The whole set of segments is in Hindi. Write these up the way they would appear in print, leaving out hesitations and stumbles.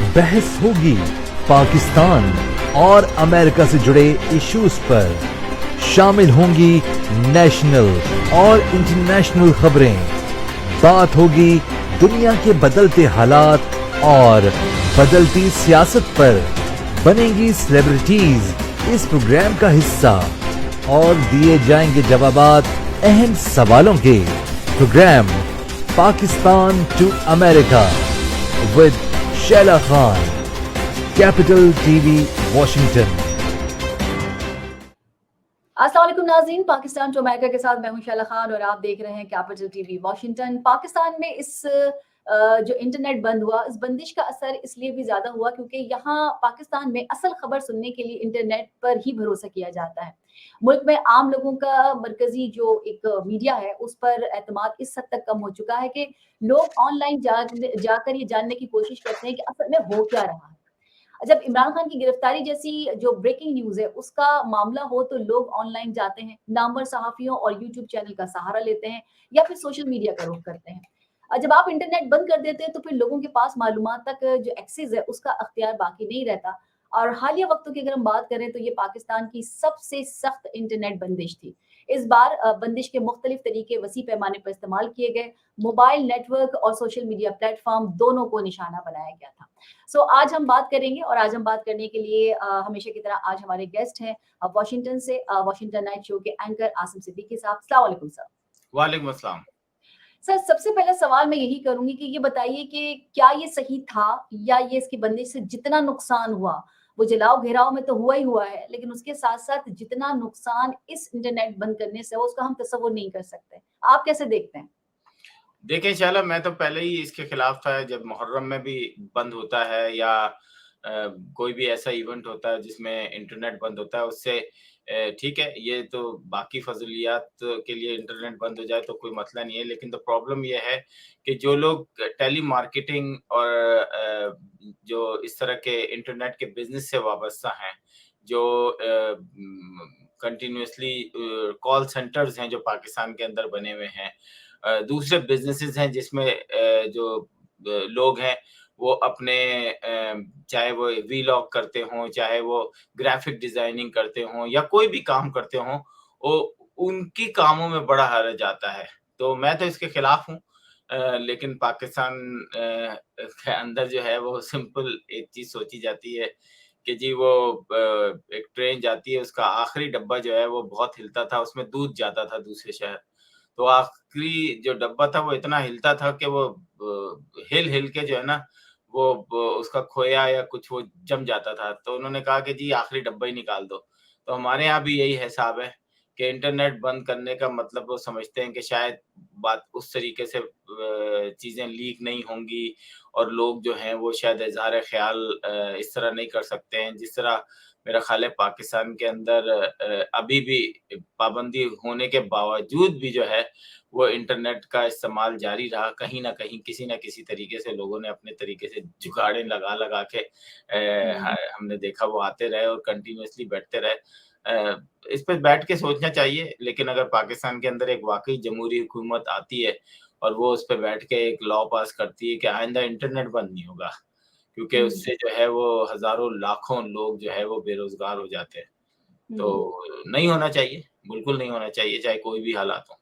बहस होगी पाकिस्तान और अमेरिका से जुड़े इश्यूज पर। शामिल होंगी नेशनल और इंटरनेशनल खबरें। बात होगी दुनिया के बदलते हालात और बदलती सियासत पर। बनेंगी सेलिब्रिटीज इस प्रोग्राम का हिस्सा और दिए जाएंगे जवाबात अहम सवालों के। Programme Pakistan to America with Shaila Khan, Capital TV, Washington. अस्सलाम वालेकुम नाज़रीन, पाकिस्तान टू अमेरिका के साथ मैं हूं शैला खान और आप देख रहे हैं कैपिटल टीवी वॉशिंगटन। पाकिस्तान में इस जो इंटरनेट बंद हुआ, इस बंदिश का असर इसलिए भी ज्यादा हुआ क्योंकि यहाँ पाकिस्तान में असल खबर सुनने के लिए इंटरनेट पर ही भरोसा किया जाता है। मुल्क में आम लोगों का मरकजी जो एक मीडिया है उस पर एतमाद इस हद तक कम हो चुका है कि लोग ऑनलाइन जाकर ये जानने की कोशिश करते हैं कि असल में हो क्या रहा है। जब इमरान खान की गिरफ्तारी जैसी जो ब्रेकिंग न्यूज है उसका मामला हो तो लोग ऑनलाइन जाते हैं, नामवर सहाफियों और यूट्यूब चैनल का सहारा लेते हैं या फिर सोशल मीडिया का रुख करते हैं। जब आप इंटरनेट बंद कर देते हैं तो फिर लोगों के पास मालूमात तक जो एक्सेस है उसका अख्तियार बाकी नहीं रहता। और हालिया वक्तों की अगर हम बात करें तो ये पाकिस्तान की सबसे सख्त इंटरनेट बंदिश थी। इस बार बंदिश के मुख्तलिफ तरीके वसी पैमाने पर इस्तेमाल किए गए। मोबाइल नेटवर्क और सोशल मीडिया प्लेटफॉर्म दोनों को निशाना बनाया गया था। सो आज हम बात करेंगे और आज हम बात करने के लिए हमेशा की तरह आज हमारे गेस्ट हैं वॉशिंगटन से वॉशिंगटन नाइट शो के एंकर आसिम सिद्दीकी साहब। अस्सलाम वालेकुम सर। वालेकुम अस्सलाम। सर सबसे पहला सवाल मैं यही करूंगी कि ये बताइए कि क्या ये सही था या ये इसकी बंदिश से जितना नुकसान हुआ वो जलाओ घेराव में तो हुआ ही हुआ है, लेकिन उसके साथ साथ जितना नुकसान इस इंटरनेट बंद करने से हो उसका हम तस्वुर नहीं कर सकते। आप कैसे देखते हैं? देखिए इंशाल्लाह मैं तो पहले ही इसके खिलाफ था। जब मुहर्रम में भी बंद होता है या कोई भी ऐसा इवेंट होता है जिसमें इंटरनेट बंद होता है उससे ठीक है, ये तो बाकी फजलियात के लिए इंटरनेट बंद हो जाए तो कोई मसला नहीं है। लेकिन तो प्रॉब्लम ये है कि जो लोग टेली मार्केटिंग और जो इस तरह के इंटरनेट के बिजनेस से वाबस्ता हैं, जो कंटिन्यूअसली कॉल सेंटर्स हैं जो पाकिस्तान के अंदर बने हुए हैं, दूसरे बिजनेसेस हैं जिसमें जो लोग हैं वो अपने चाहे वो वीलॉग करते हों, चाहे वो ग्राफिक डिजाइनिंग करते हों या कोई भी काम करते हों, वो उनकी कामों में बड़ा हर्ज आता है। तो मैं तो इसके खिलाफ हूँ। लेकिन पाकिस्तान के अंदर जो है वो सिंपल एक चीज सोची जाती है कि जी वो एक ट्रेन जाती है, उसका आखिरी डब्बा जो है वो बहुत हिलता था, उसमें दूध जाता था दूसरे शहर। तो आखिरी जो डब्बा था वो इतना हिलता था कि वो हिल-हिल के जो है ना वो उसका खोया या कुछ वो जम जाता था। तो उन्होंने कहा कि जी आखिरी डब्बा ही निकाल दो। तो हमारे यहाँ भी यही हिसाब है कि इंटरनेट बंद करने का मतलब वो समझते हैं कि शायद बात उस तरीके से चीज़ें लीक नहीं होंगी और लोग जो हैं वो शायद इज़हार ख़्याल इस तरह नहीं कर सकते हैं जिस तरह मेरा ख़्याल है पाकिस्तान के अंदर अभी भी पाबंदी होने के बावजूद भी जो है वो इंटरनेट का इस्तेमाल जारी रहा। कहीं न कहीं किसी न किसी तरीके से लोगों ने अपने तरीके से जुगाड़ें लगा-लगा के हमने देखा वो आते रहे और कंटिन्यूअसली बैठते रहे। इस पे बैठ के सोचना चाहिए, लेकिन अगर पाकिस्तान के अंदर एक वाक़ई जमहूरी हुकूमत आती है और वो उस पे बैठ के एक लॉ पास करती है कि आइंदा इंटरनेट बंद नहीं होगा, क्योंकि उससे जो है वो हज़ारों लाखों लोग जो है वो बेरोज़गार हो जाते हैं। तो नहीं होना चाहिए, बिल्कुल नहीं होना चाहिए, चाहे कोई भी हालात हों।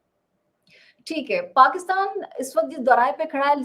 ठीक है, पाकिस्तान इस वक़्त जिस दोराहे पे खड़ा है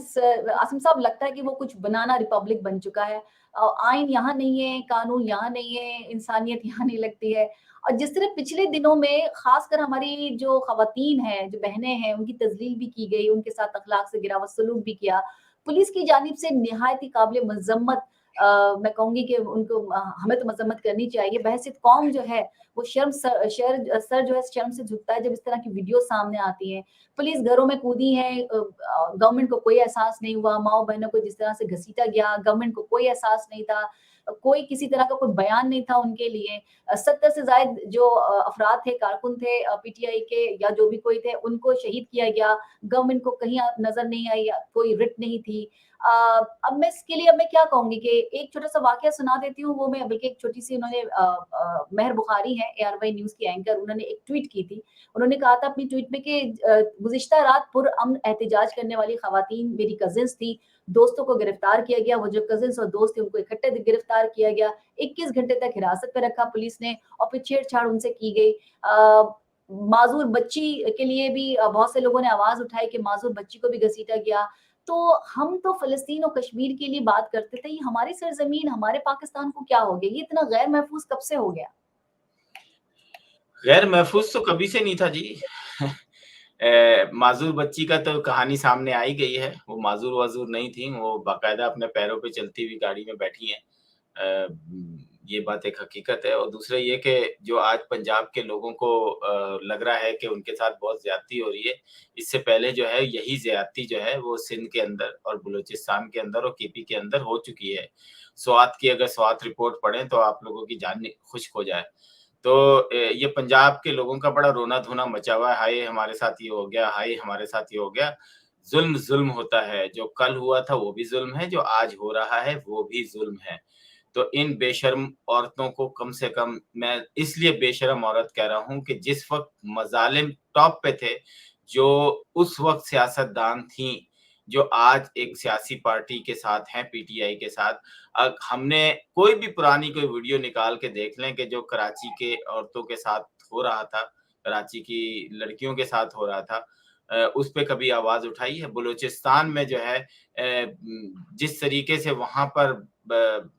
आसिम साहब, लगता है कि वो कुछ बनाना रिपब्लिक बन चुका है। आइन यहाँ नहीं है, कानून यहाँ नहीं है, इंसानियत यहाँ नहीं लगती है। और जिस तरह पिछले दिनों में ख़ासकर हमारी जो ख़वातीन हैं, जो बहनें हैं, उनकी तज़लील भी की गई, उनके साथ अख़लाक से गिरावट सलूक भी किया। पुलिस की जानिब से निहायत ही काबिल मज़म्मत मैं कहूँगी कि उनको हमें तो मज़म्मत करनी चाहिए। बहसियत कौम जो है, वो सर जो है शर्म से झुकता है जब इस तरह की वीडियो सामने आती हैं। पुलिस घरों में कूदी है, गवर्नमेंट को कोई एहसास नहीं हुआ। माओ बहनों को जिस तरह से घसीटा गया, गवर्नमेंट को कोई एहसास नहीं था। कोई किसी तरह का कोई बयान नहीं था उनके लिए। 70 से ज़ायद जो अफराद थे, कारकुन थे पीटीआई के या जो भी कोई थे, उनको शहीद किया गया। गवर्नमेंट को कहीं नज़र नहीं आई, कोई रिट नहीं थी। अब मैं इसके लिए मैं क्या कहूँगी कि एक छोटा-सा वाकया सुना देती हूँ, वो मैं बल्कि एक छोटी-सी उन्होंने मेहर बुखारी हैं ARY न्यूज़ की एंकर, उन्होंने एक ट्वीट की थी। उन्होंने कहा था अपनी ट्वीट में कि गुज़िश्ता रात पुरअमन एहतिजाज करने वाली ख़वातीन मेरी कज़िन्स थी, दोस्तों को गिरफ्तार किया गया, वो जो कज़िन्स और दोस्त थे उनको इकट्ठे गिरफ्तार किया गया, 21 घंटे तक हिरासत में रखा पुलिस ने और फिर छेड़छाड़ उनसे की गई। माज़ूर बच्ची के लिए भी बहुत से लोगों ने आवाज़ उठाई कि माज़ूर बच्ची को भी घसीटा गया। तो हम तो फ़लस्तीन और कश्मीर के लिए बात करते थे, ये हमारी सरज़मीन, हमारे पाकिस्तान को क्या हो गया? ये इतना गैर महफ़ूज़ कब से हो गया? गैर महफूज तो कभी से नहीं था जी। माजूर बच्ची का तो कहानी सामने आई गई है। वो माजूर वाजूर नहीं थी, वो बाकायदा अपने पैरों पे चलती हुई गाड़ी में बैठी हैं। ये बात एक हकीकत है। और दूसरा ये कि जो आज पंजाब के लोगों को लग रहा है कि उनके साथ बहुत ज्यादती हो रही है, इससे पहले जो है यही ज्यादती जो है वो सिंध के अंदर और बलूचिस्तान के अंदर और केपी के अंदर हो चुकी है। स्वात की अगर स्वात रिपोर्ट पढ़ें तो आप लोगों की जान खुश्क हो जाए। तो ये पंजाब के लोगों का बड़ा रोना-धोना मचा हुआ है, हाय हमारे साथ ये हो गया, हाय हमारे साथ ये हो गया। ज़ुल्म ज़ुल्म होता है, जो कल हुआ था वो भी ज़ुल्म है, जो आज हो रहा है वो भी ज़ुल्म है। तो इन बेशर्म औरतों को कम से कम, मैं इसलिए बेशर्म औरत कह रहा हूँ कि जिस वक़्त मज़ालिम टॉप पे थे, जो उस वक़्त सियासतदान थीं, जो आज एक सियासी पार्टी के साथ हैं, पीटीआई के साथ। हमने कोई भी पुरानी कोई वीडियो निकाल के देख लें कि जो कराची के औरतों के साथ हो रहा था, कराची की लड़कियों के साथ हो रहा था, उस पे कभी आवाज़ उठाई है? बलूचिस्तान में जो है जिस तरीके से वहाँ पर ब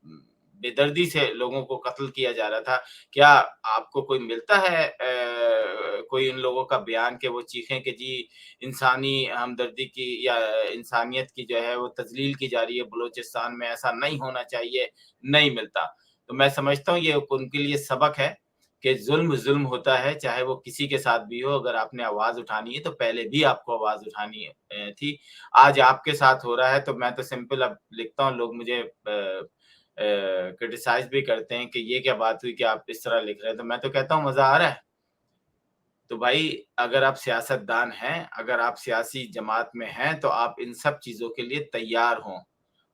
बेदर्दी से लोगों को कत्ल किया जा रहा था, क्या आपको कोई मिलता है कोई इन लोगों का बयान कि वो चीखें कि जी इंसानी हमदर्दी की या इंसानियत की जो है वो तज़लील की जा रही है बलूचिस्तान में, ऐसा नहीं होना चाहिए, नहीं मिलता। तो मैं समझता हूँ ये उनके लिए सबक है कि ज़ुल्म ज़ुल्म होता है, चाहे वो किसी के साथ भी हो। अगर आपने आवाज़ उठानी है तो पहले भी आपको आवाज़ उठानी थी। आज आपके साथ हो रहा है तो मैं तो सिंपल अब लिखता हूँ, लोग मुझे क्रिटिसाइज़ भी करते हैं कि ये क्या बात हुई कि आप इस तरह लिख रहे हैं, तो मैं तो कहता हूँ मज़ा आ रहा है। तो भाई अगर आप सियासतदान हैं, अगर आप सियासी जमात में हैं, तो आप इन सब चीज़ों के लिए तैयार हों।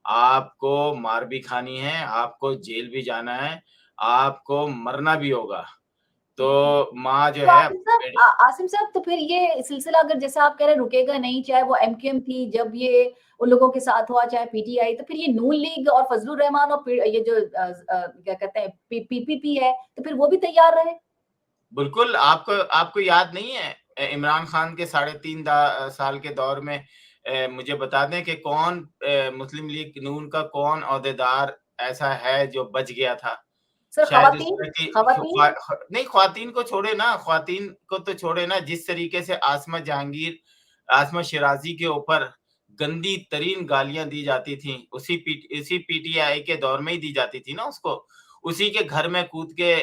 आपको मार भी खानी है, आपको जेल भी जाना है, आपको मरना भी होगा। तो माँ जो तो है आसिम साहब तो फिर ये सिलसिला अगर जैसे आप कह रहे हैं रुकेगा नहीं, चाहे वो एमक्यूएम थी जब ये उन लोगों के साथ हुआ, चाहे पीटीआई, तो फिर ये नून लीग और फजलुर रहमान और फिर ये जो क्या कहते हैं पीपीपी है, तो फिर वो भी तैयार रहे? बिल्कुल, आपको आपको याद नहीं है इमरान खान के 3.5 साल के दौर में मुझे बता दें कि कौन मुस्लिम लीग नून का कौन ओहदेदार ऐसा है जो बच गया था? सर शायद इस तरह की खवातीन नहीं, ख़्वातीन को छोड़े ना, ख़्वातीन को तो छोड़े ना, जिस तरीके से आसमा शिराज़ी के ऊपर गंदी तरीन गालियाँ दी जाती थीं, इसी पीटीआई के दौर में ही दी जाती थी ना उसको। उसी के घर में कूद के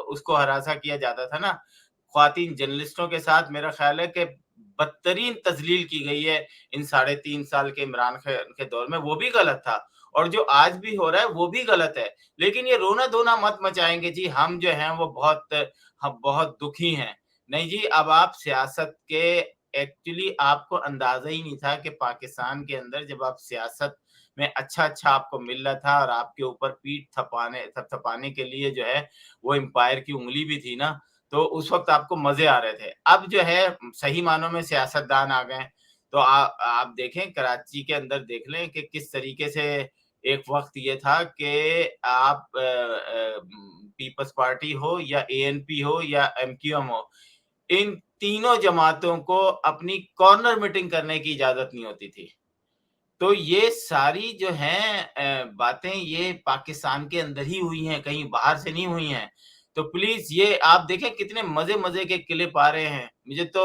उसको हरासा किया जाता था ना। ख़्वातीन जर्नलिस्टों के साथ मेरा ख़्याल है कि बदतरीन तज़लील की गई है इन 3.5 साल के इमरान खान के दौर में, वो भी गलत था। और जो आज भी हो रहा है वो भी गलत है। लेकिन ये रोना-धोना मत मचाएँगे जी, हम जो हैं वो हम बहुत दुखी हैं। नहीं जी, अब आप सियासत के एक्चुअली आपको अंदाज़ा ही नहीं था कि पाकिस्तान के अंदर जब आप सियासत में अच्छा-अच्छा आपको मिल रहा था और आपके ऊपर पीठ थपथपाने के लिए जो है वो एम्पायर की उँगली भी थी ना, तो उस वक़्त आपको मज़े आ रहे थे। अब जो है सही मानों में सियासतदान आ गए हैं। तो आप देखें कराची के अंदर देख लें कि किस तरीके से एक वक़्त ये था कि आप पीपल्स पार्टी हो या एएनपी हो या एमक्यूएम हो, इन तीनों जमातों को अपनी कॉर्नर मीटिंग करने की इजाज़त नहीं होती थी। तो ये सारी जो हैं बातें ये पाकिस्तान के अंदर ही हुई हैं, कहीं बाहर से नहीं हुई हैं। तो प्लीज़ ये आप देखें कितने मज़े-मज़े के क्लिप आ रहे हैं। मुझे तो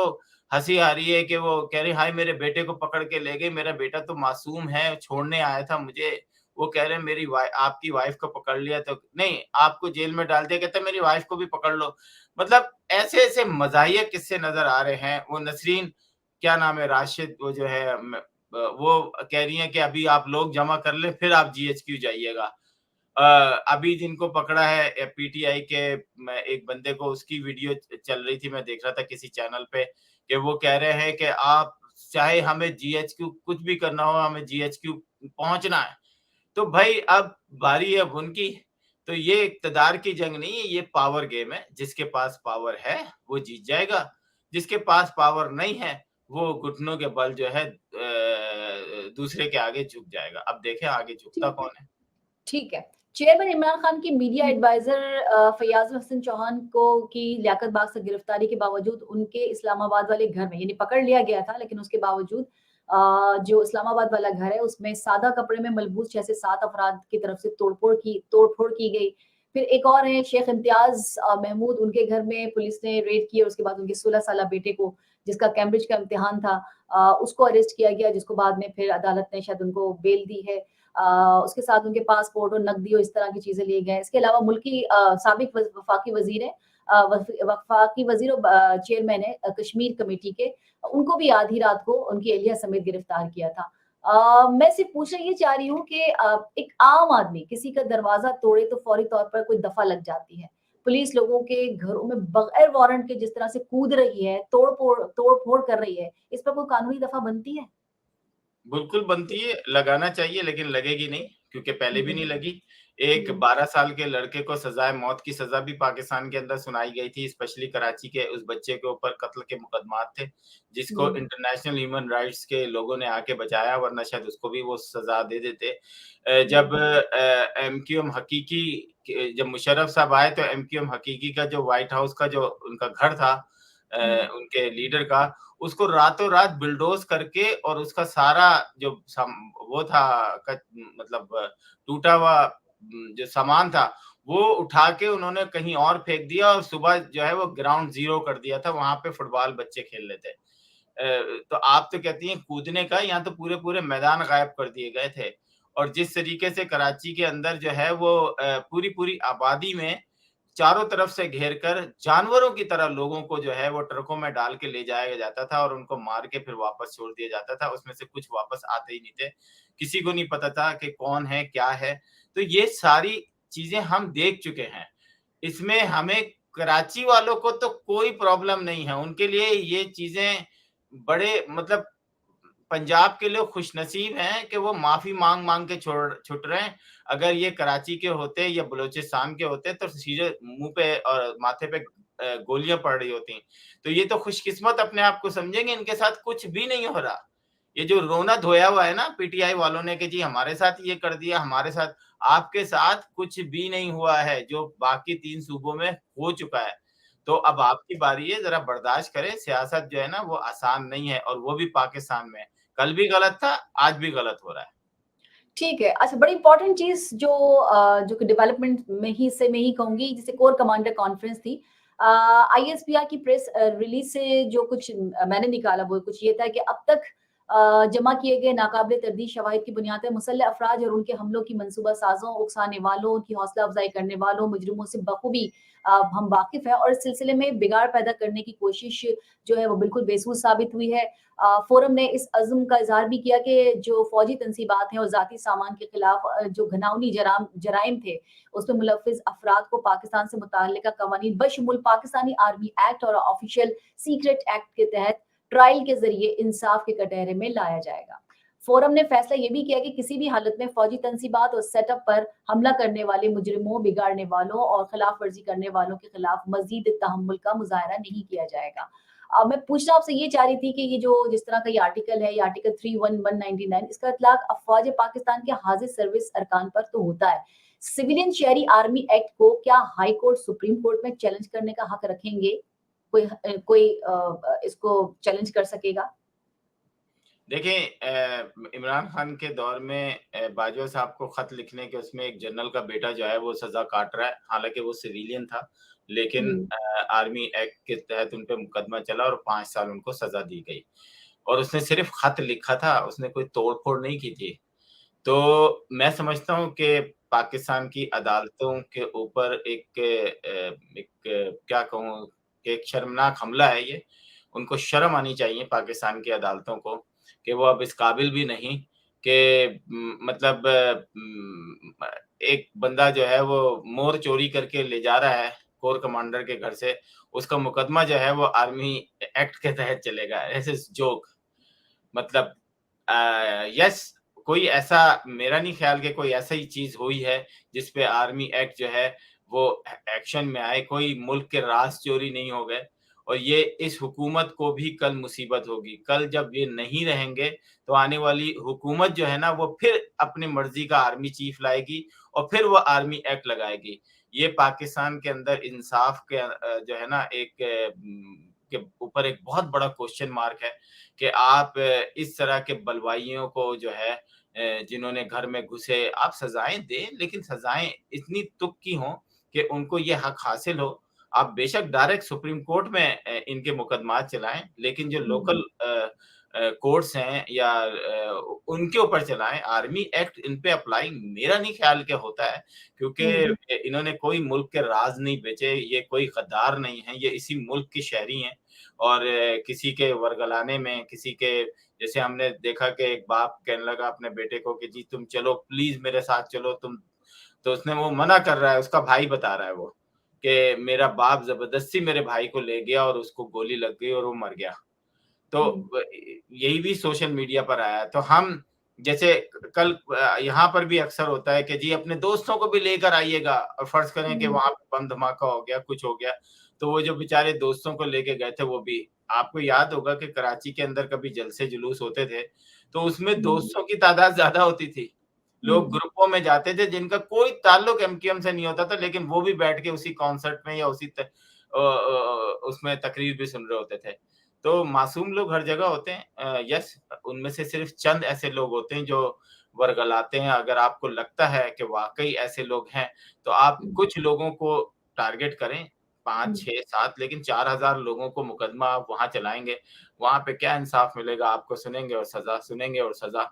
हँसी आ रही है कि वो कह रही हाय मेरे बेटे को पकड़ के ले गए, मेरा बेटा तो मासूम है, छोड़ने आया था मुझे। वो कह रहे हैं आपकी वाइफ़ को पकड़ लिया तो नहीं, आपको जेल में डाल दिया, कहता है मेरी वाइफ़ को भी पकड़ लो। मतलब ऐसे-ऐसे मज़ाहिया किस्से नज़र आ रहे हैं। वो नसरीन क्या नाम है राशिद वो जो है वो कह रही हैं कि अभी आप लोग जमा कर लें फिर आप जीएचक्यू जाइएगा। अभी जिनको पकड़ा है पीटीआई के एक बंदे को उसकी वीडियो चल रही थी, मैं देख रहा था किसी चैनल पे कि वो कह रहे हैं कि आप चाहे हमें जीएचक्यू कुछ भी करना हो, हमें जीएचक्यू पहुँचना है। तो भाई अब बारी है अब उनकी तो ये इक़्तिदार की जंग नहीं है, ये पावर गेम है। जिसके पास पावर है, वो जीत जाएगा। जिसके पास पावर नहीं है, वो घुटनों के बल जो है दूसरे के आगे झुक जाएगा। अब देखें आगे झुकता ठीक है। कौन है? ठीक है। चेयरमैन इमरान खान के मीडिया एडवाइज़र फ़याज़ हसन चौहान को की लियाकत बाग से गिरफ्तारी के बावजूद उनके इस्लामाबाद वाले घर में यानी पकड़ लिया गया था, लेकिन उसके बावजूद जो इस्लामाबाद वाला घर है, उसमें सादा कपड़े में मलबूस 6 से 7 अफराद की तरफ से तोड़-फोड़ की गई। फिर एक और हैं शेख इम्तियाज़ महमूद, उनके घर में पुलिस ने रेड की और उसके बाद उनके 16 साला बेटे को, जिसका कैम्ब्रिज का इम्तिहान था, उसको अरेस्ट किया गया, जिसको बाद में फिर अदालत ने शायद उनको बेल दी है। उसके साथ उनके पासपोर्ट और नकदी और इस तरह की चीज़ें लिए गए। इसके अलावा मुल्की साबिक वफ़ाकी वज़ीर हैं, वफ़ाकी वज़ीर और चेयरमैन हैं कश्मीर कमेटी के, उनको भी आधी रात को उनकी एहलिया समेत गिरफ्तार किया था। मैं सिर्फ़ पूछना ये चाह रही हूँ कि एक आम आदमी किसी का दरवाज़ा तोड़े तो फ़ौरी तौर पर कोई दफ़ा लग जाती है। पुलिस लोगों के घरों में बगैर वारंट के जिस तरह से कूद रही है, तोड़-फोड़ कर रही है, इस पर कोई कानूनी दफ़ा बनती है? बिल्कुल बनती है, लगाना चाहिए लेकिन लगेगी नहीं, क्योंकि पहले भी नहीं हुँ, लगी। एक हुँ, 12 साल के लड़के को सज़ाए मौत की सज़ा भी पाकिस्तान के अंदर सुनाई गई थी, स्पेशली कराची के उस बच्चे के ऊपर कत्ल के मुकदमात थे, जिसको हुँ, इंटरनेशनल ह्यूमन राइट्स के लोगों ने आके बचाया, वरना शायद उसको भी वो सज़ा दे देते। जब हुँ, एमक्यूएम हकीकी के जब मुशर्रफ साहब आए तो एमक्यूएम हकीकी का जो व्हाइट हाउस का जो उनका घर था हुँ, उनके लीडर का, उसको रातों-रात बुलडोज़ करके और उसका सारा जो वो था मतलब टूटा हुआ जो सामान था, वो उठा के उन्होंने कहीं और फेंक दिया और सुबह जो है वो ग्राउंड ज़ीरो कर दिया था, वहाँ पे फुटबॉल बच्चे खेल रहे थे। तो आप तो कहती हैं कूदने का, यहाँ तो पूरे-पूरे मैदान गायब कर दिए गए थे। और जिस तरीके से कराची के अंदर जो है वो पूरी-पूरी आबादी में चारों तरफ से घेर कर जानवरों की तरह लोगों को जो है वो ट्रकों में डाल के ले जाया जाता था और उनको मार के फिर वापस छोड़ दिया जाता था। उसमें से कुछ वापस आते ही नहीं थे। किसी को नहीं पता था कि कौन है, क्या है? तो ये सारी चीज़ें हम देख चुके हैं। इसमें हमें कराची वालों को तो कोई प्रॉब्लम नहीं है। उनके लिए ये चीज़ें बड़े मतलब पंजाब के लोग खुशनसीब हैं कि वो माफ़ी माँग-माँग के छुट रहे हैं। अगर ये कराची के होते या बलूचिस्तान के होते तो सीधे मुँह पे और माथे पे गोलियाँ पड़ रही होती। तो ये तो खुशकिस्मत अपने आप को समझेंगे, इनके साथ कुछ भी नहीं हो रहा। ये जो रोना धोया हुआ है ना पीटीआई वालों ने कि जी हमारे साथ ये कर दिया, हमारे साथ आपके साथ कुछ भी नहीं हुआ है, जो बाकी 3 सूबों में हो चुका है। तो अब आपकी बारी है, ज़रा बर्दाश्त करें, सियासत जो है ना वो आसान नहीं है और वो भी पाकिस्तान में। कल भी गलत था, आज भी गलत हो रहा है। ठीक है। अच्छा, बड़ी इम्पोर्टेंट चीज़ जो कि डेवलपमेंट में ही कहूँगी, जैसे कोर कमांडर कॉन्फ्रेंस थी। आईएसपीआर की प्रेस रिलीज़ से जो कुछ मैंने निकाला वो कुछ ये था कि अब तक जमा किए गए नाकाबिले तर्दीद शवाहिद की बुनियाद पे मुसल्लह अफ़राद और उनके हमलों की मंसूबा साज़ों, उकसाने वालों, उनकी हौसला अफ़ज़ाई करने वालों, मुजरिमों से बखूबी हम वाकिफ़ हैं और इस सिलसिले में बिगाड़ पैदा करने की कोशिश जो है वो बिल्कुल बेसुध साबित हुई है। फोरम ने इस अज़्म का इज़हार भी किया कि जो फ़ौजी तनसीबात हैं और ज़ाती सामान के खिलाफ जो घिनौनी जराइम थे, उसमें मुलव्विज़ अफ़राद को पाकिस्तान से मुतअल्लिक़ा कवानीन बशमूल पाकिस्तानी आर्मी एक्ट और ऑफ़िशियल सीक्रेट एक्ट के तहत ट्रायल के ज़रिए इंसाफ के कटहरे में लाया जाएगा। फोरम ने फैसला ये भी किया कि किसी भी हालत में फ़ौजी तनसीबात और सेटअप पर हमला करने वाले मुजरिमों, बिगाड़ने वालों और खिलाफ वर्जी करने वालों के खिलाफ मज़ीद तहम्मुल का मुज़ाहरा नहीं किया जाएगा। मैं पूछना आपसे ये चाह रही थी कि ये जो जिस तरह का ये आर्टिकल है, ये आर्टिकल 31199 इसका इतलाक अफ़वाज पाकिस्तान के हाज़िर सर्विस अरकान पर तो होता है। सिविलियन शहरी आर्मी एक्ट को क्या हाई कोर्ट, सुप्रीम कोर्ट में चैलेंज करने का हक रखेंगे? कोई इसको चैलेंज कर सकेगा? देखिए इमरान खान के दौर में बाजवा साहब को खत लिखने के उसमें एक जनरल का बेटा जो है वो सज़ा काट रहा है। हालाँकि वो सिविलियन था, लेकिन हुँ, आर्मी एक्ट के तहत उन पे मुकदमा चला और 5 साल उनको सज़ा दी गई। और उसने सिर्फ़ खत लिखा था, उसने कोई तोड़-फोड़ नहीं की थी। तो मैं समझता हूँ कि पाकिस्तान की अदालतों के ऊपर एक क्या कहूँ कि एक शर्मनाक हमला है ये। उनको शर्म आनी चाहिए पाकिस्तान की अदालतों को कि वो अब इस काबिल भी नहीं कि मतलब एक बंदा जो है वो मोर चोरी करके ले जा रहा है कोर कमांडर के घर से, उसका मुकदमा जो है वो आर्मी एक्ट के तहत चलेगा। This is joke. मतलब यस कोई ऐसा मेरा नहीं ख्याल कि कोई ऐसा ही चीज़ हुई है जिस पे आर्मी एक्ट जो है वो एक्शन में आए। कोई मुल्क के राज़ चोरी नहीं हो गए और ये इस हुकूमत को भी कल मुसीबत होगी। कल जब ये नहीं रहेंगे तो आने वाली हुकूमत जो है ना वो फिर अपनी मर्ज़ी का आर्मी चीफ लाएगी और फिर वो आर्मी एक्ट लगाएगी। ये पाकिस्तान के अंदर इंसाफ के जो है ना एक के ऊपर एक बहुत बड़ा क्वेश्चन मार्क है कि आप इस तरह के बलवाइयों को जो है जिन्होंने घर में घुसे आप सजाएं दें, लेकिन सजाएं इतनी तुक की हों कि उनको ये हक हासिल हो। आप बेशक डायरेक्ट सुप्रीम कोर्ट में इनके मुकदमात चलाएं, लेकिन जो लोकल कोर्ट्स हैं या उनके ऊपर चलाएं। आर्मी एक्ट इन पे अप्लाई मेरा नहीं ख्याल के होता है, क्योंकि इन्होंने कोई मुल्क के राज नहीं बेचे, ये कोई गद्दार नहीं है, ये इसी मुल्क के शहरी हैं और किसी के वरगलाने में किसी के जैसे हमने देखा कि एक बाप कहने लगा अपने बेटे को कि जी तुम चलो प्लीज मेरे साथ चलो तुम, तो उसने वो मना कर रहा है, उसका भाई बता रहा है वो कि मेरा बाप जबरदस्ती मेरे भाई को ले गया और उसको गोली लग गई और वो मर गया। तो यही भी सोशल मीडिया पर आया। तो हम जैसे कल यहाँ पर भी अक्सर होता है कि जी अपने दोस्तों को भी लेकर आइएगा और फर्ज करें कि वहां पे बम धमाका हो गया, कुछ हो गया, तो वो जो बेचारे दोस्तों को लेके गए थे वो भी, आपको याद होगा कि कराची के अंदर कभी जलसे जुलूस होते थे तो उसमें दोस्तों की तादाद ज्यादा होती थी। लोग ग्रुपों में जाते थे जिनका कोई ताल्लुक एमक्यूएम से नहीं होता था, लेकिन वो भी बैठ के उसी कॉन्सर्ट में या उसमें तकरीर भी सुन रहे होते थे। तो मासूम लोग हर जगह होते हैं। यस, उनमें से सिर्फ चंद ऐसे लोग होते हैं जो वर्गलाते हैं। अगर आपको लगता है कि वाकई ऐसे लोग हैं तो आप कुछ लोगों को टारगेट करें, 5, 6, 7, लेकिन 4000 लोगों को मुकदमा आप वहां चलाएंगे, वहां पे क्या इंसाफ मिलेगा आपको? सुनेंगे और सजा, सुनेंगे और सजा।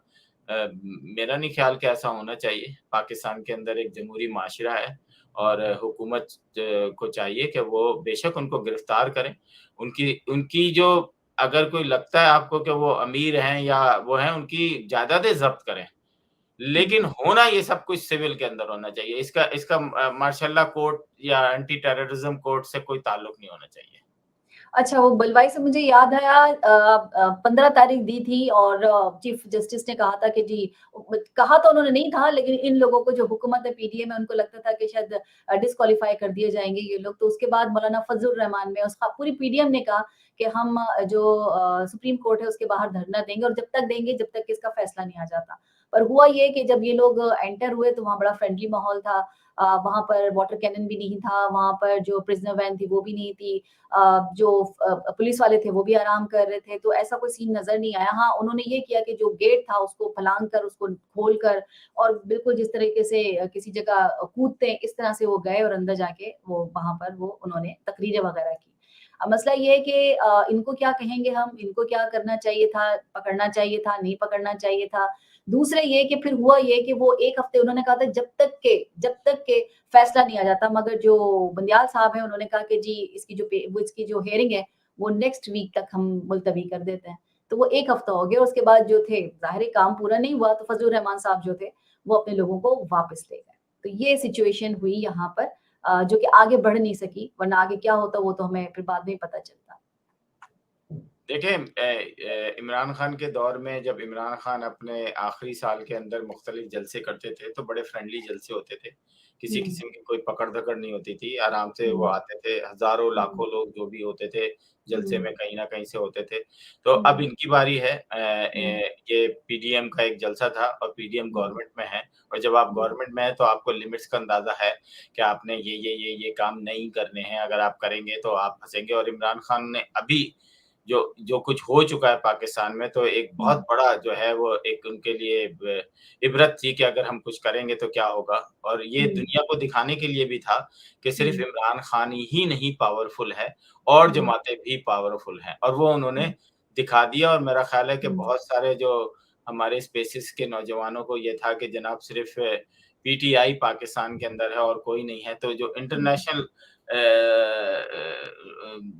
मेरा नहीं ख्याल कि ऐसा होना चाहिए। पाकिस्तान के अंदर एक जमहूरी माशरा है और हुकूमत को चाहिए कि वो बेशक उनको गिरफ्तार करें। उनकी उनकी जो अगर कोई लगता है आपको कि वो अमीर हैं या वो हैं, उनकी जायदादें ज़ब्त करें। लेकिन होना ये सब कुछ सिविल के अंदर होना चाहिए। इसका इसका मार्शल लॉ कोर्ट या एंटी टेररिज्म कोर्ट से कोई ताल्लुक नहीं होना चाहिए। अच्छा, वो बलवाई से मुझे याद आया 15 तारीख दी थी और चीफ जस्टिस ने कहा था कि जी, कहा तो उन्होंने नहीं था, लेकिन इन लोगों को जो हुकूमत है पीडीएम में उनको लगता था कि शायद डिस्क्वालीफाई कर दिए जाएंगे ये लोग। तो उसके बाद मौलाना फजल रहमान में उसका पूरी पीडीएम ने कहा कि हम जो सुप्रीम कोर्ट है उसके बाहर धरना देंगे और जब तक देंगे जब तक कि इसका फैसला नहीं आ जाता। पर हुआ ये कि जब ये लोग एंटर हुए तो वहाँ बड़ा फ्रेंडली माहौल था। वहां पर वाटर कैनन भी नहीं था, वहां पर जो प्रिजनर वैन थी वो भी नहीं थी, जो पुलिस वाले थे वो भी आराम कर रहे थे, तो ऐसा कोई सीन नजर नहीं आया। हाँ, उन्होंने ये किया कि जो गेट था उसको फलांग कर, उसको खोल कर और बिल्कुल जिस तरीके से किसी जगह कूदते हैं इस तरह से वो गए और अंदर जाके वो वहां पर वो उन्होंने तकरीरें वगैरह की। अब मसला ये है कि इनको क्या कहेंगे हम, इनको क्या करना चाहिए था, पकड़ना चाहिए था, नहीं पकड़ना चाहिए था। दूसरे ये कि फिर हुआ ये कि वो 1 हफ्ते उन्होंने कहा था जब तक के फैसला नहीं आ जाता, मगर जो बंदियाल साहब हैं उन्होंने कहा कि जी इसकी जो हियरिंग है वो नेक्स्ट वीक तक हम मुलतवी कर देते हैं। तो वो 1 हफ्ता हो गया, उसके बाद जो थे ज़ाहिर है काम पूरा नहीं हुआ, तो फजलुर रहमान साहब जो थे वो अपने लोगों को वापस ले गए। तो ये सिचुएशन हुई यहाँ पर, जो कि आगे बढ़ नहीं सकी, वरना आगे क्या होता वो तो हमें फिर बाद में ही पता चलता। देखिए इमरान खान के दौर में जब इमरान खान अपने आखिरी साल के अंदर मुख्तलिफ जलसे करते थे तो बड़े फ्रेंडली जलसे होते थे। किसी किस्म की कोई पकड़-धकड़ नहीं होती थी। आराम से वो आते थे, हज़ारों लाखों लोग जो भी होते थे जलसे में कहीं न कहीं से होते थे। तो अब इनकी बारी है। ये पीडीएम का एक जलसा था और पीडीएम गवर्नमेंट में है और जब आप गवर्नमेंट में हैं तो आपको लिमिट्स का अंदाज़ा है कि आपने ये काम नहीं करने हैं। अगर आप करेंगे तो आप फँसेंगे और इमरान खान ने अभी जो जो कुछ हो चुका है पाकिस्तान में, तो एक बहुत बड़ा जो है वो एक उनके लिए इबरत थी कि अगर हम कुछ करेंगे तो क्या होगा। और ये दुनिया को दिखाने के लिए भी था कि सिर्फ इमरान खान ही नहीं पावरफुल है और जमातें भी पावरफुल हैं और वो उन्होंने दिखा दिया। और मेरा ख्याल है कि बहुत सारे जो हमारे स्पेसिस के नौजवानों को ये था कि जनाब सिर्फ पीटीआई पाकिस्तान के अंदर है और कोई नहीं है। तो जो इंटरनेशनल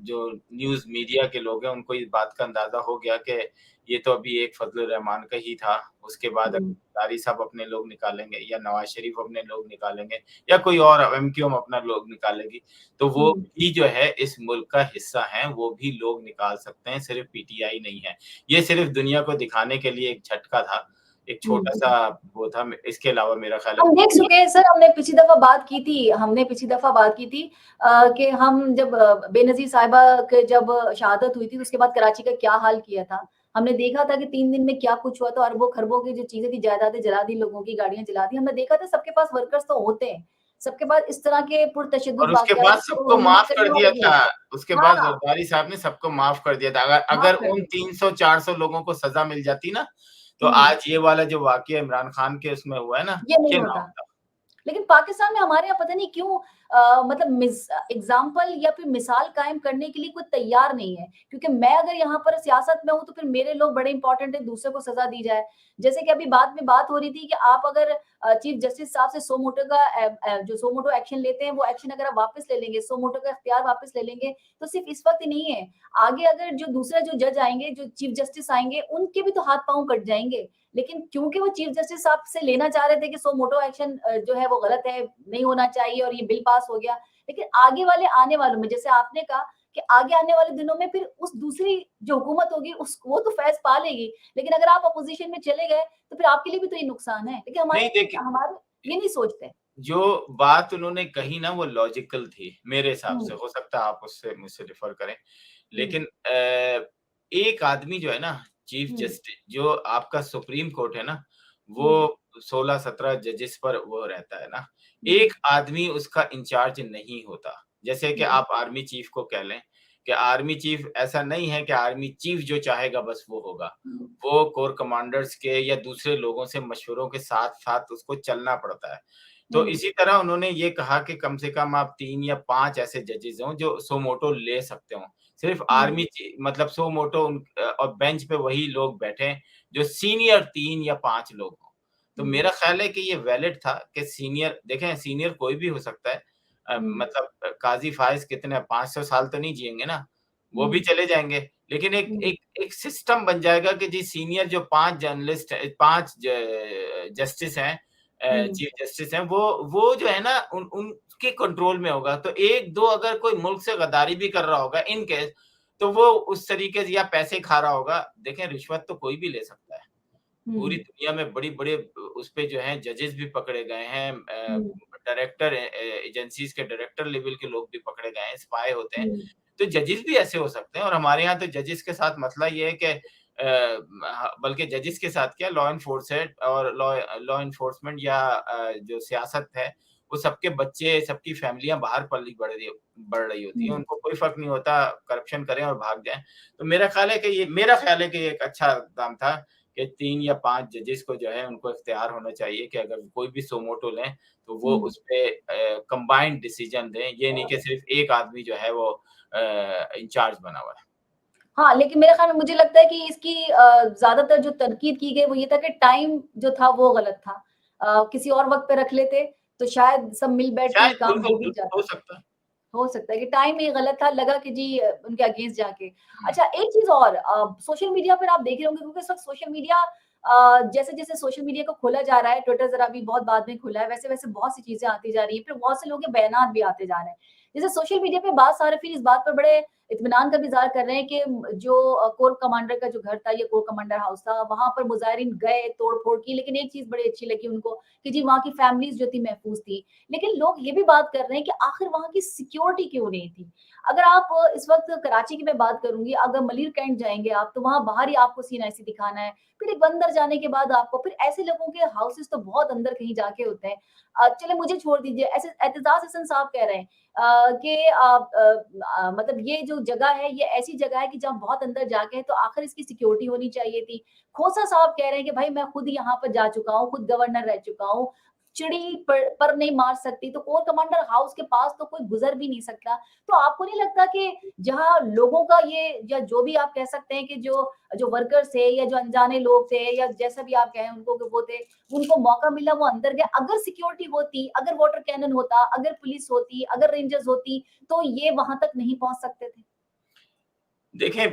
जो न्यूज़ मीडिया के लोग हैं उनको इस बात का अंदाज़ा हो गया कि ये तो अभी एक फजलुर रहमान का ही था। उसके बाद क़ारी साहब अपने लोग निकालेंगे या नवाज़ शरीफ अपने लोग निकालेंगे या कोई और एमक्यूएम अपना लोग निकालेगी, तो वो भी जो है इस मुल्क का हिस्सा हैं, वो भी लोग निकाल सकते हैं, सिर्फ पीटीआई नहीं है। ये सिर्फ दुनिया को दिखाने के लिए एक झटका था एक छोटा-सा वो था। इसके अलावा मेरा ख्याल है हम देख चुके हैं सर, हमने पिछली दफ़ा बात की थी कि हम जब बेनज़ीर साहिबा के जब शहादत हुई थी, तो उसके बाद कराची का क्या हाल किया था। हमने देखा था कि 3 दिन में क्या कुछ हुआ था, अरबों-खरबों की जो चीज़ें थी, जायदादें जला दी, लोगों की गाड़ियाँ जला दी। हमने देखा था सबके पास वर्कर्स तो होते हैं, सबके पास इस तरह के पुरतशद्दुद और उसके वाक़यात बाद तो सबको उन्होंने माफ कर कई दिया और भी था। होते उसके हैं। बाद हाँ, जरदारी साहब ने सबको माफ कर दिया था। अगर माफ़ अगर कर उन दिया। 300-400 लोगों को सज़ा मिल जाती ना, तो हुँ, आज ये वाला जो वाक़या इमरान खान के उसमें हुआ है ना, ये नहीं ये ना होता। होता। लेकिन पाकिस्तान में हमारे यहाँ पता नहीं क्यों मतलब एग्जाम्पल या फिर मिसाल कायम करने के लिए कोई तैयार नहीं है, क्योंकि मैं अगर यहाँ पर सियासत में हूँ तो फिर मेरे लोग बड़े इंपॉर्टेंट है, दूसरे को सजा दी जाए। जैसे कि अभी बाद में बात हो रही थी कि आप अगर चीफ जस्टिस साहब से सो मोटो का जो सो मोटो एक्शन लेते हैं, वो एक्शन अगर आप वापस ले लेंगे, सो मोटो का इख्तियार वापस ले लेंगे, तो सिर्फ इस वक्त ही नहीं है, आगे अगर जो दूसरा जो जज आएंगे, जो चीफ जस्टिस आएंगे, उनके भी तो हाथ पांव कट जाएंगे। लेकिन क्योंकि वो चीफ जस्टिस साहब से लेना चाह रहे थे कि सो मोटो एक्शन जो है वो गलत है, नहीं होना चाहिए और ये बिल पास हो गया। लेकिन आगे वाले आने वालों में जैसे आपने कहा कि आगे आने वाले दिनों में फिर उस दूसरी जो हुकूमत होगी उस वो तो फैज़ पा लेगी। लेकिन अगर आप अपोज़िशन में चले गए तो फिर आपके लिए भी तो ये नुकसान है। लेकिन नहीं देखिए, हमारे ये नहीं सोचते। जो बात उन्होंने कही ना वो लॉजिकल थी, मेरे हिसाब हुँ, से। हो सकता है आप उससे मुझसे डिफर करें। हुँ, लेकिन एक आदमी जो है ना, चीफ हुँ, जस्टिस जो आपका सुप्रीम कोर्ट है ना, हुँ, वो 16-17 जजेस पर वो रहता है ना, हुँ, एक आदमी उसका इंचार्ज नहीं होता। जैसे कि हुँ, आप आर्मी चीफ को कह लें कि आर्मी चीफ ऐसा नहीं है कि आर्मी चीफ जो चाहेगा बस वो होगा। हुँ, वो कोर कमांडर्स के या दूसरे लोगों से मशवरों के साथ-साथ उसको चलना पड़ता है। तो हुँ, इसी तरह उन्होंने ये कहा कि कम से कम आप 3 या 5 ऐसे जजेस हों जो सो मोटो ले सकते हों। सिर्फ हुँ, आर्मी ची मतलब सो मोटो और बेंच पे वही लोग बैठें जो सीनियर 3 या 5 लोग हों। तो हुँ, मेरा ख़्याल है कि ये वैलिड था कि सीनियर देखें सीनियर कोई भी हो सकता है। हुँ, मतलब काज़ी फ़ाइज़ कितने 500 साल तो नहीं जिएँगे ना, वो भी हुँ, चले जाएँगे। लेकिन एक हुँ, एक एक सिस्टम बन जाएगा कि जी सीनियर जो 5 जर्नलिस्ट 5 ज जस्टिस हैं हुँ, चीफ जस्टिस हैं, वो जो है ना उनके कंट्रोल में होगा। तो 1-2 अगर कोई मुल्क से गद्दारी भी कर रहा होगा इन केस, तो वो उस तरीके से या पैसे खा रहा होगा। देखें रिश्वत तो कोई भी ले सकता है। पूरी हुँ, दुनिया में बड़े-बड़े उस पे जो हैं जजेस भी पकड़े गए हैं। हुँ, डायरेक्टर एजेंसीज़ के डायरेक्टर लेवल के लोग भी पकड़े गए हैं, स्पाई होते हैं। हुँ, तो जजेस भी ऐसे हो सकते हैं और हमारे यहाँ तो जजेस के साथ मसला ये है कि बल्कि जजेस के साथ क्या लॉ एनफोर्समेंट और लॉ एनफोर्समेंट या जो सियासत है, वो सबके बच्चे, सबकी फैमिलियाँ बाहर बढ़ रही होती हैं। हुँ। उनको कोई फ़र्क नहीं होता करप्शन करें और भाग जाएँ। तो मेरा ख़्याल है कि ये एक अच्छा इक़दाम था कि 3 या 5 जजेस को जो है उनको इख्तियार होना चाहिए कि अगर कोई भी सो मोटो लें, तो वो हुँ। उसपे कंबाइंड डिसीज़न दें। ये नहीं कि सिर्फ़ एक आदमी जो है वो इंचार्ज बना हुआ है। हाँ, लेकिन मेरे ख़्याल में मुझे लगता है कि इसकी ज़्यादातर जो तनकीद की गई वो ये था कि टाइम जो था वो गलत था। किसी और वक़्त पे रख लेते तो शायद सब मिल बैठ के ये शायद काम बिल्कुल, हो भी बिल्कुल हो जाता। सकता है। हो सकता है कि टाइम ही गलत था, लगा कि जी उनके अगेंस्ट जाके। अच्छा एक चीज़ और सोशल मीडिया पर आप देख रहे होंगे क्योंकि इस वक़्त सोशल मीडिया जैसे-जैसे सोशल मीडिया को खोला जा रहा है, ट्विटर ज़रा अभी बहुत बाद में खुला है, वैसे-वैसे बहुत सी चीज़ें आती जा रही हैं, फिर बहुत से लोगों के बयानात भी आते जा रहे हैं। जैसे सोशल मीडिया पे बाज़ सारिफ़ीन इस बात पर बड़े इत्मीनान का भी इज़हार कर रहे हैं कि जो कोर कमांडर का जो घर था या कोर कमांडर हाउस था, वहाँ पर मुज़ाहिरीन गए, तोड़-फोड़ की, लेकिन एक चीज़ बड़ी अच्छी लगी उनको कि जी वहाँ की फैमिलीज़ जो थी महफूज़ थी। लेकिन लोग ये भी बात कर रहे हैं कि आखिर वहाँ की सिक्योरिटी क्यों नहीं थी? अगर आप इस वक़्त कराची की मैं बात करूँगी, अगर मलीर कैंट जाएँगे आप, तो वहाँ बाहर ही आपको सीन ऐसे दिखाना है। फिर एक अंदर जाने के बाद आपको फिर ऐसे लोगों के हाउसेज़ तो बहुत अंदर कहीं जाके होते हैं। चलिए मुझे छोड़ दीजिए, ऐसे एतज़ाज़ हसन साहब कह रहे हैं कि मतलब ये जो जगह है, ये ऐसी जगह है कि जहाँ बहुत अंदर जाके है, तो आखिर इसकी सिक्योरिटी होनी चाहिए थी। खोसा साहब कह रहे हैं कि भाई मैं खुद यहाँ पर जा चुका हूँ, खुद गवर्नर रह चुका हूँ। चिड़ी पर नहीं मार सकती, तो कोर कमांडर हाउस के पास तो कोई गुज़र भी नहीं सकता। तो आपको नहीं लगता कि जहाँ लोगों का ये या जो भी आप कह सकते हैं कि जो जो वर्कर्स थे या जो अनजाने लोग थे या जैसा भी आप कहें उनको कि वो थे, उनको मौका मिला वो अंदर गए। अगर सिक्योरिटी होती, अगर वाटर कैनन होता, अगर पुलिस होती, अगर रेंजर्स होती, तो ये वहाँ तक नहीं पहुँच सकते थे। देखें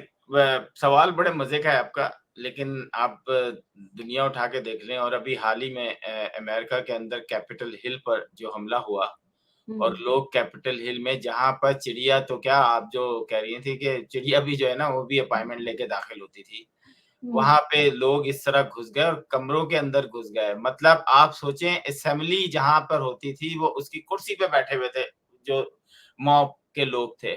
सवाल बड़े मज़े का है आपका, लेकिन आप दुनिया उठा के देख लें और अभी हाल ही में अमेरिका के अंदर कैपिटल हिल पर जो हमला हुआ और हुँ, लोग कैपिटल हिल में जहाँ पर चिड़िया तो क्या आप जो कह रही थी कि चिड़िया भी जो है ना वो भी अपॉइंटमेंट लेके दाखिल होती थी। वहां पे लोग इस तरह घुस गए और कमरों के अंदर घुस गए। मतलब आप सोचें, असेंबली जहां पर होती थी वो उसकी कुर्सी पे बैठे हुए थे जो मॉब के लोग थे।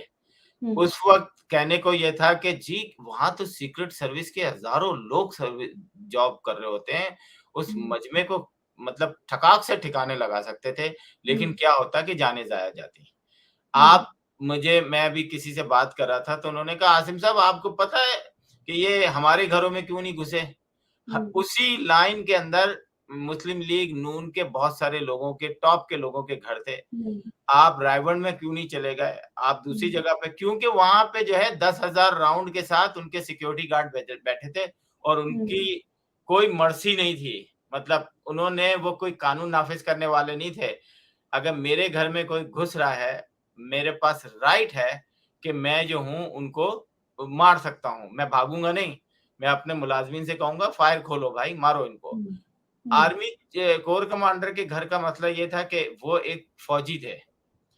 उस वक्त कहने को ये था कि जी वहां तो सीक्रेट सर्विस के हजारों लोग सर्विस जॉब कर रहे होते हैं, उस मजमे को मतलब ठकाक से ठिकाने लगा सकते थे, लेकिन क्या होता कि जाने जाया जाती। आप मुझे मैं अभी किसी से बात कर रहा था तो उन्होंने कहा, आसिम साहब आपको पता है कि ये हमारे घरों में क्यों नहीं घुसे? उसी लाइन के अंदर मुस्लिम लीग नून के बहुत सारे लोगों के, टॉप के लोगों के घर थे। आप रायगढ़ में क्यों नहीं चले गए? आप दूसरी जगह पे, क्योंकि वहां पे जो है 10,000 राउंड के साथ उनके सिक्योरिटी गार्ड बैठे थे और उनकी कोई मर्सी नहीं थी। मतलब उन्होंने, वो कोई कानून नाफिज करने वाले नहीं थे। अगर मेरे घर में कोई घुस रहा है, मेरे पास राइट है कि मैं जो हूँ उनको मार सकता हूँ। मैं भागूँगा नहीं। मैं अपने मुलाज़िमीन से कहूँगा फायर खोलो भाई, मारो इनको। आर्मी कोर कमांडर के घर का मसला ये था कि वो एक फौजी थे।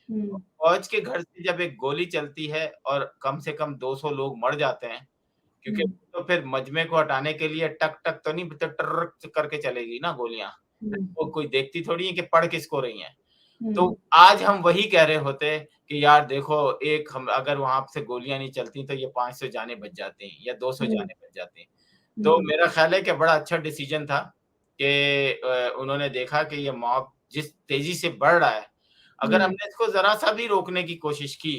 फौज के घर से जब एक गोली चलती है और कम से कम 200 लोग मर जाते हैं, क्योंकि तो फिर मजमे को हटाने के लिए टक-टक तो नहीं, तो टर करके चलेगी ना गोलियाँ। वो कोई देखती थोड़ी है कि पड़ किसको रही हैं। तो आज हम वही कह रहे होते कि यार देखो, एक हम अगर वहाँ से गोलियाँ नहीं चलती तो ये 500 जानें बच जाती या 200 जानें बच जाती। तो मेरा ख़्याल है कि बड़ा अच्छा डिसीजन था कि उन्होंने देखा कि ये मॉब जिस तेज़ी से बढ़ रहा है, अगर हमने इसको ज़रा-सा भी रोकने की कोशिश की,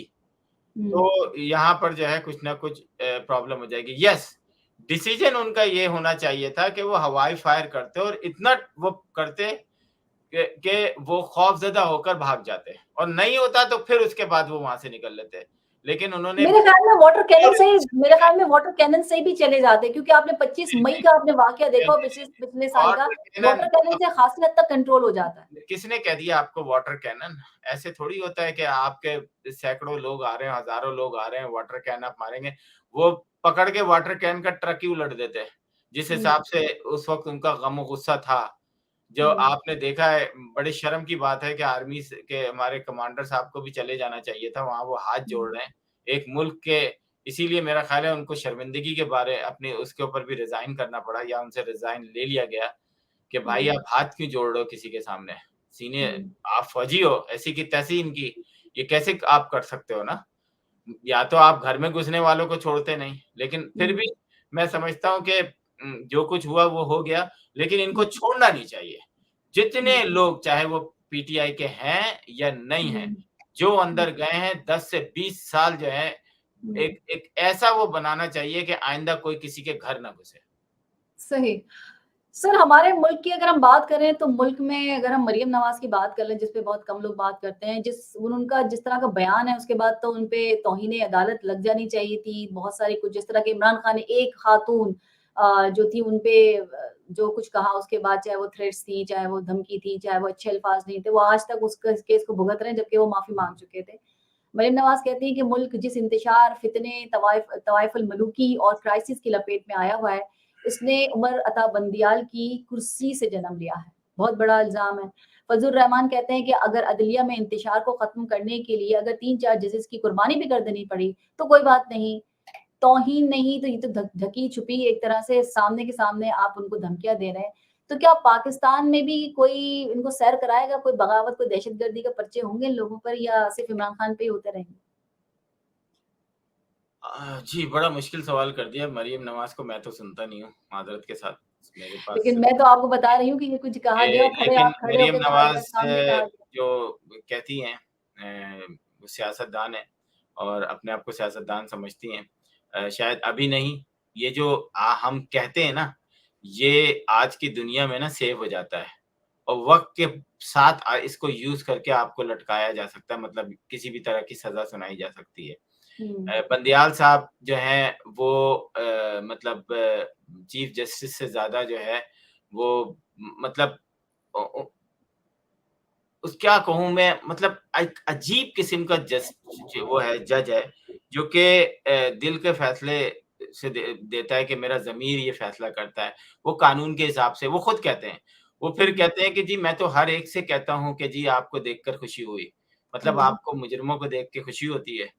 तो यहाँ पर जो है कुछ ना कुछ प्रॉब्लम हो जाएगी। येस, डिसीजन उनका ये होना चाहिए था कि वो हवाई फायर करते और इतना वो करते कि वो खौफ़ज़दा होकर भाग जाते, और नहीं होता तो फिर उसके बाद वो वहाँ से निकल लेते। लेकिन उन्होंने मेरे ख्याल में वाटर कैनन से ही मेरे ख्याल में वाटर कैनन से भी चले जाते, क्योंकि आपने 25 मई का आपने वाकया देखा हो पिछले साल का, वाटर कैनन से खासी हद तक कंट्रोल हो जाता है। किसने कह दिया आपको वाटर कैनन? ऐसे थोड़ी होता है कि आपके सैकड़ों लोग आ रहे हैं, हज़ारों लोग आ रहे हैं, वाटर कैन आप मारेंगे। वो पकड़ के वाटर कैन का ट्रक ही उलट देते हैं। जिस हिसाब से उस वक़्त उनका गम और गुस्सा था, जो आपने देखा है, बड़ी शर्म की बात है कि आर्मी से के हमारे कमांडर साहब को भी चले जाना चाहिए था, वहाँ वो हाथ जोड़ रहे हैं। एक मुल्क के, इसीलिए मेरा ख़्याल है उनको शर्मिंदगी के बारे अपने उसके ऊपर भी रिज़ाइन करना पड़ा या उनसे रिज़ाइन ले लिया गया कि भाई आप हाथ क्यों जोड़ रहे हो किसी के सामने? सीनियर आप फौजी हो, ऐसी की तैसी इनकी, ये कैसे आप कर सकते हो ना? या तो आप घर में घुसने वालों को छोड़ते नहीं, लेकिन फिर भी मैं समझता हूँ कि जो कुछ हुआ वो हो गया, लेकिन इनको छोड़ना नहीं चाहिए। जितने लोग, चाहे वो पीटीआई के हैं या नहीं हैं, जो अंदर गए हैं 10 से 20 साल जो है, एक एक ऐसा वो बनाना चाहिए कि आइंदा कोई किसी के घर ना घुसे। सही। सर, हमारे मुल्क की अगर हम बात करें तो मुल्क में अगर हम मरियम नवाज़ की बात कर लें, जिस पे बहुत कम लोग बात करते हैं, उनका जिस तरह का बयान है उसके बाद तो उन पे तौहीन अदालत लग जानी चाहिए थी। बहुत सारी कुछ जिस तरह के इमरान खान ने एक खातून जो थी उन पे जो कुछ कहा उसके बाद, चाहे वो थ्रेट्स थी, चाहे वो धमकी थी, चाहे वो अच्छे अल्फाज नहीं थे, वो आज तक उस केस को भुगत रहे हैं जबकि वो माफ़ी माँग चुके थे। मरियम नवाज़ कहती हैं कि मुल्क जिस इंतशार, फितने, तवाइफुल मलूकी और क्राइसिस की लपेट में आया हुआ है, इसने उमर अता बंदियाल की कुर्सी से जन्म लिया है। बहुत बड़ा इल्ज़ाम है। फज़लुर रहमान कहते हैं कि अगर अदलिया में इंतशार को ख़त्म करने के लिए अगर 3-4 जजेस की कुर्बानी भी कर देनी पड़ी, तो कोई बात नहीं। तौहीन नहीं तो ये तो ढकी-छुपी एक तरह से सामने के सामने आप उनको धमकियाँ दे रहे हैं। तो क्या पाकिस्तान में भी कोई इनको सैर कराएगा, कोई बगावत, कोई दहशतगर्दी का पर्चे होंगे इन लोगों पर, या सिर्फ़ इमरान खान पे ही होते रहेंगे? जी, बड़ा मुश्किल सवाल कर दिया। मरियम नवाज़ को मैं तो सुनता नहीं हूँ, माज़रत के साथ। मेरे पास लेकिन मैं तो आपको बता रही हूँ कि ये कुछ कहा गया, लेकिन आप खड़े मरियम होके कहा गया, नवाज़ सामने कहा गया। जो कहती हैं, वो सियासतदान हैं और अपने आप को सियासतदान समझती हैं। शायद अभी नहीं, ये जो हम कहते हैं ना, ये आज की दुनिया में ना सेव हो जाता है और वक़्त के साथ इसको यूज़ करके आपको लटकाया जा सकता है, मतलब किसी भी तरह की सज़ा सुनाई जा सकती है। बंदियाल साहब जो हैं वो मतलब चीफ जस्टिस से ज़्यादा जो है वो मतलब अ, उ उस क्या कहूँ मैं, मतलब एक अजीब किस्म का वो है, जज है, जो कि दिल के फैसले से देता है कि मेरा ज़मीर ये फैसला करता है। वो कानून के हिसाब से, वो खुद कहते हैं। वो फिर कहते हैं कि जी मैं तो हर एक से कहता हूँ कि जी आपको देखकर खुशी हुई। मतलब आपको मुजरिमों को देख के खुशी होती है।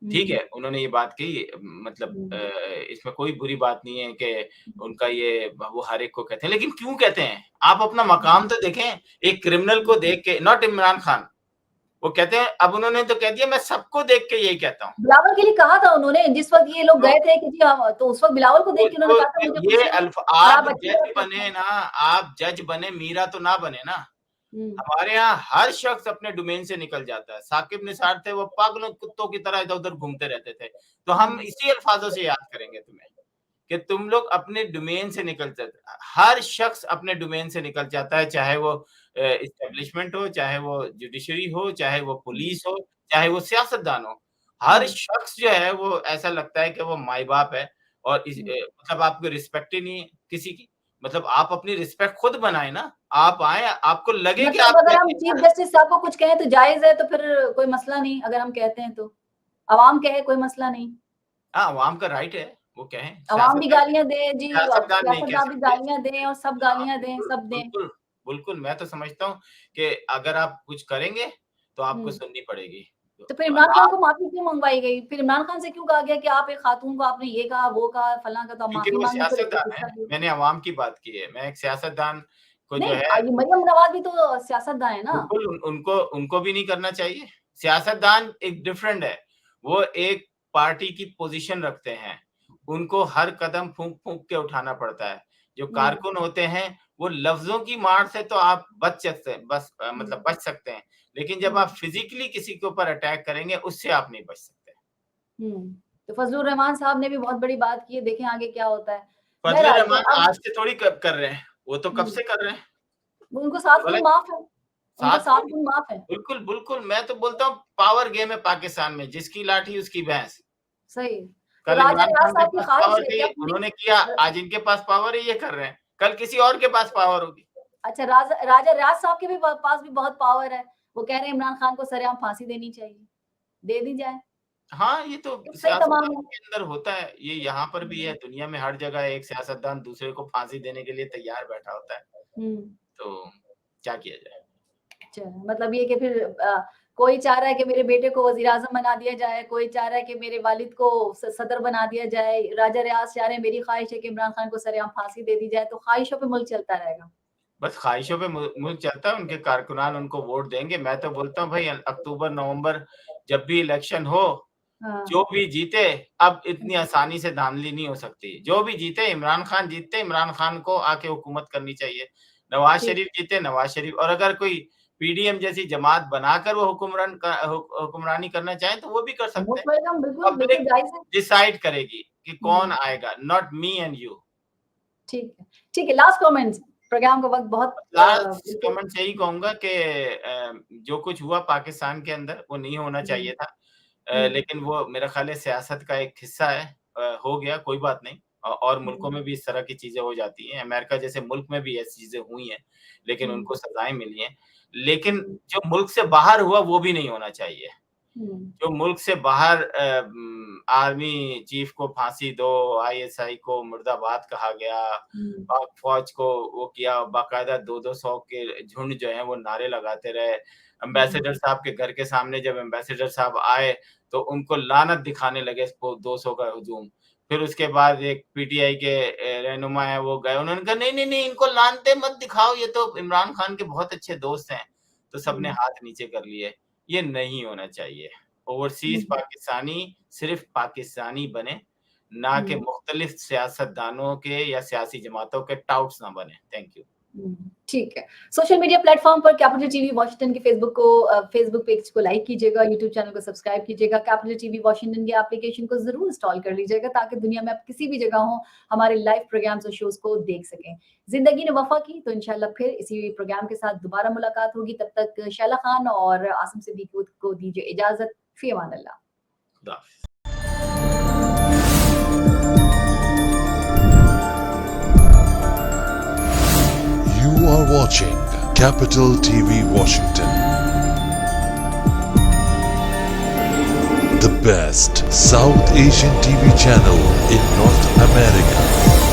ठीक हुँ, है, उन्होंने ये बात कही मतलब हुँ, इसमें कोई बुरी बात नहीं है कि उनका ये वो हर एक को कहते हैं, लेकिन क्यों कहते हैं? आप अपना हुँ, मकाम तो देखें, एक क्रिमिनल को हुँ। देख के नॉट इमरान खान, वो कहते हैं अब उन्होंने तो कह दिया मैं सबको देख के यही कहता हूँ। बिलावल के लिए कहा था उन्होंने जिस वक़्त ये लोग तो गए थे कि जी हम तो उस वक़्त बिलावल को वो देख के उन्होंने तो कहा था मुझे ये खुशी है और आप आप अच्छी जज बात करते बने हैं। ना, आप जज बने, मीरा तो ना बने ना। हुँ, हमारे यहाँ हर शख्स अपने डोमेन से निकल जाता है। साकिब निसार थे, वो पागलों कुत्तों की तरह इधर-उधर घूमते रहते थे। तो हम हुँ, इसी अल्फाजों से याद करेंगे तुम्हें कि तुम लोग अपने डोमेन से निकल जाते, हर शख्स अपने डोमेन से निकल जाता है, चाहे वो एस्टेब्लिशमेंट हो, चाहे वो जुडिशरी हो, चाहे वो हुँ, पुलिस हो, चाहे वो सियासतदान हो। हर हुँ, शख्स जो है वो ऐसा लगता है कि वो माँ-बाप है और हुँ। मतलब आपको रिस्पेक्ट ही नहीं है किसी की। मतलब आप अपनी रिस्पेक्ट खुद बनाएँ ना। आप आएँ, आपको लगे कि मतलब आप अगर हम कहते चीफ हैं ना। जस्टिस साहब को कुछ कहें तो जायज़ है तो फिर कोई मसला नहीं अगर हम कहते हैं तो? अवाम कहे कोई मसला नहीं। हाँ, अवाम का राइट है, वो कहें, अवाम भी सियासतदान गालियाँ दे जी, अब सियासतदान नहीं कह सियासतदान भी सकते। गालियाँ दें और सब हाँ, गालियाँ दें, बिल्कुल, सब दें। बिल्कुल, बिल्कुल, मैं तो समझता हूँ कि अगर आप कुछ करेंगे, तो आपको हुँ। सुननी पड़ेगी। तो फिर तो इमरान खान को आप माफ़ी क्यों मंगवाई गई? फिर इमरान खान से क्यों कहा गया कि आप एक खातून को आपने ये कहा, वो कहा, फलाँ कहा तो आप क्योंकि माफ़ी वो माँगिए फिर सियासतदान है, गुस्सा किए। मैंने अवाम की बात की है। मैं एक सियासतदान को जो नहीं है ये मरियम नवाज़ भी तो सियासतदान है ना? बिल्कुल उनको उनको भी नहीं करना चाहिए। सियासतदान एक डिफरेंट है, वो एक पार्टी की पोज़ीशन रखते हैं, उनको हर कदम फूँक-फूँक के उठाना पड़ता है। जो हुँ, कारकुन होते हैं, वो लफ्ज़ों की मार से तो आप बच सकते हैं, बस हुँ, मतलब बच सकते हैं, लेकिन जब हुँ, आप फिज़िकली किसी के ऊपर अटैक करेंगे, उससे आप नहीं बच सकते। हुँ। तो फज़लुर रहमान साहब ने भी बहुत बड़ी बात की है, देखें आगे क्या होता है। फज़ल बहरहाल तो रहमान अब आज से थोड़ी क कर रहे हैं, वो तो कब हुँ, से कर रहे हैं। वो उनको 7 खून गलत माफ़ है, उनको 7 7 खून माफ़ है। बिल्कुल, बिल्कुल, मैं तो बोलता हूँ पावर गेम है पाकिस्तान में, जिसकी लाठी उसकी भैंस। सही। तो कल राजा इमरान रियाज़ खान के साहब की पास ख़्वाहिश पावर है थी, क्या उन्होंने किया, आज इनके पास पावर है, ये कर रहे हैं। कल किसी और के पास पावर होगी। अच्छा राजा रियाज़ साहब के भी पास भी बहुत पावर है। वो कह रहे हैं इमरान खान को सरेआम फांसी देनी चाहिए। दे दी जाए। हाँ, ये तो किससे तमाम सियासतदानों है। के अंदर होता है, ये यहाँ पर भी है, हुँ, दुनिया में हर जगह एक सियासतदान दूसरे को फांसी देने के लिए तैयार बैठा होता है। हुँ। तो क्या किया जाए? अच्छा, मतलब ये कि फिर कोई चाह रहा है कि मेरे बेटे को वज़ीर-आज़म बना दिया जाए, कोई चाह रहा है कि मेरे वालिद को सदर बना दिया जाए, राजा रियाज़ चाह रहे हैं मेरी ख़्वाहिश है कि इमरान खान को सरेआम फांसी दे दी जाए, तो ख़्वाहिशों पे मुल्क चलता रहेगा। बस ख्वाहिशों पे मुल्क चलता है, उनके कारकुनान उनको वोट देंगे। मैं तो बोलता हूँ भाई अक्टूबर, नवंबर जब भी इलेक्शन हो, हाँ। जो भी जीते, अब इतनी आसानी से धांधली नहीं हो सकती। जो भी जीते, इमरान खान जीते, इमरान खान को आके हुकूमत करनी चाहिए। नवाज़ ठीक, शरीफ जीते, नवाज़ शरीफ, और अगर कोई पीडीएम जैसी जमात बनाकर वो हुक्मरानी करना चाहें, तो वो भी कर सकते मोस्ट हैं। वेलकम बिल्कुल, बिल्कुल पब्लिक जायज़ है। डिसाइड करेगी कि कौन हुँ, आएगा, नॉट मी एंड यू। ठीक है। ठीक है, लास्ट कमेंट्स प्रोग्राम का वक़्त बहुत लास्ट बिल्कुल कमेंट्स यही कहूँगा कि जो कुछ हुआ पाकिस्तान के अंदर, वो नहीं होना हुँ, चाहिए था। हुँ, लेकिन वो मेरा ख़्याल है सियासत का एक हिस्सा है। हो गया, कोई बात नहीं। और मुल्कों हुँ, में भी इस तरह की चीज़ें हो जाती हैं। अमेरिका जैसे मुल्क में भी ऐसी चीज़ें हुई हैं, लेकिन हुँ, उनको सज़ाएँ मिली हैं। लेकिन हुँ, जो मुल्क से बाहर हुआ, वो भी नहीं होना चाहिए। हुँ, जो मुल्क से बाहर आर्मी चीफ को फांसी दो, आईएसआई को मुर्दाबाद कहा गया, हुँ, पाक फ़ौज को वो किया, बाकायदा 2-2 सौ के झुंड जो हैं वो नारे लगाते रहे। हुँ, एम्बेसडर साहब के घर के सामने जब एम्बेसडर साहब आए, तो उनको लानत दिखाने लगे वो 200 का हुजूम। फिर उसके बाद एक पीटीआई के रहनुमा हैं वो गए, उन्होंने कहा नहीं, नहीं, नहीं इनको लानतें मत दिखाओ, ये तो इमरान खान के बहुत अच्छे दोस्त हैं। तो सबने हुँ, हाथ नीचे कर लिए। ये नहीं होना चाहिए। ओवरसीज़ हुँ, पाकिस्तानी सिर्फ़ पाकिस्तानी बने, ना कि हुँ। मुख्तलिफ़ सियासतदानों के या सियासी जमातों के टाउट्स ना बने। Thank you. हुँ, ठीक है। सोशल मीडिया प्लेटफ़ॉर्म पर कैपिटल टीवी वॉशिंगटन के फ़ेसबुक पेज को लाइक कीजिएगा, यूट्यूब चैनल को सब्सक्राइब कीजिएगा, कैपिटल टीवी वॉशिंगटन के एप्लीकेशन को ज़रूर इंस्टॉल कर लीजिएगा ताकि दुनिया में आप किसी भी जगह हों, हमारे लाइव प्रोग्राम्स और शोज़ को देख सकें। ज़िंदगी ने वफ़ा की तो इंशाल्लाह फिर इसी प्रोग्राम के साथ दोबारा मुलाकात होगी, तब तक शैला खान और आसिम सिद्दीकी को दीजिए इजाज़त। फ़ी अमान अल्लाह। खुदा हाफ़िज़। You are watching Capital TV Washington, the best South Asian TV channel in North America.